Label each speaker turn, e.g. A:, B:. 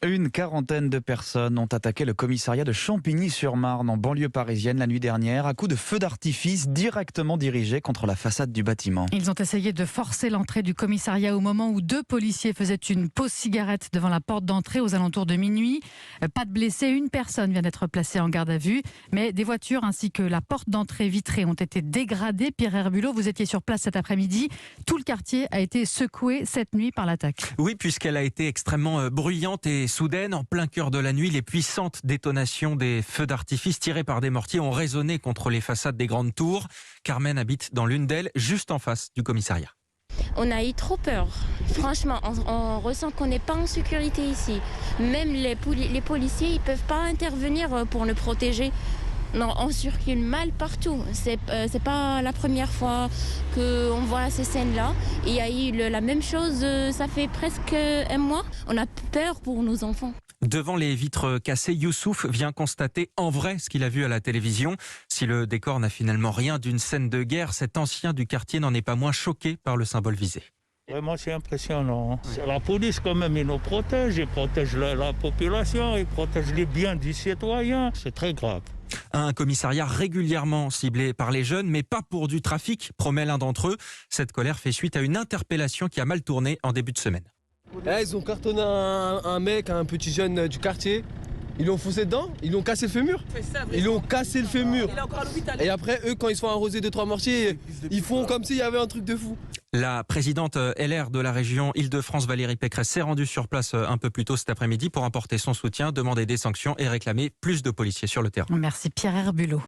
A: Une quarantaine de personnes ont attaqué le commissariat de Champigny-sur-Marne en banlieue parisienne la nuit dernière à coups de feux d'artifice directement dirigés contre la façade du bâtiment.
B: Ils ont essayé de forcer l'entrée du commissariat au moment où deux policiers faisaient une pause cigarette devant la porte d'entrée aux alentours de minuit. Pas de blessés, une personne vient d'être placée en garde à vue, mais des voitures ainsi que la porte d'entrée vitrée ont été dégradées. Pierre Herbulot, vous étiez sur place cet après-midi. Tout le quartier a été secoué cette nuit par l'attaque.
C: Oui, puisqu'elle a été extrêmement bruyante et soudaine. En plein cœur de la nuit, les puissantes détonations des feux d'artifice tirés par des mortiers ont résonné contre les façades des grandes tours. Carmen habite dans l'une d'elles, juste en face du commissariat.
D: On a eu trop peur. Franchement, on ressent qu'on n'est pas en sécurité ici. Même les policiers, ils ne peuvent pas intervenir pour nous protéger. Non, on circule mal partout. C'est pas la première fois qu'on voit ces scènes-là. Il y a eu la même chose, ça fait presque un mois. On a peur pour nos enfants.
C: Devant les vitres cassées, Youssouf vient constater en vrai ce qu'il a vu à la télévision. Si le décor n'a finalement rien d'une scène de guerre, cet ancien du quartier n'en est pas moins choqué par le symbole visé.
E: Vraiment, c'est impressionnant. C'est la police, quand même, ils nous protègent. Ils protègent la population, ils protègent les biens des citoyens. C'est très grave.
C: Un commissariat régulièrement ciblé par les jeunes, mais pas pour du trafic, promet l'un d'entre eux. Cette colère fait suite à une interpellation qui a mal tourné en début de semaine.
F: Ils ont cartonné un mec, un petit jeune du quartier. Ils l'ont foncé dedans, ils l'ont cassé le fémur. Ils l'ont cassé le fémur. Et après, eux, quand ils se font arroser 2-3 mortiers, ils font comme s'il y avait un truc de fou.
C: La présidente LR de la région Île-de-France, Valérie Pécresse, s'est rendue sur place un peu plus tôt cet après-midi pour apporter son soutien, demander des sanctions et réclamer plus de policiers sur le terrain.
B: Merci Pierre Herbulot.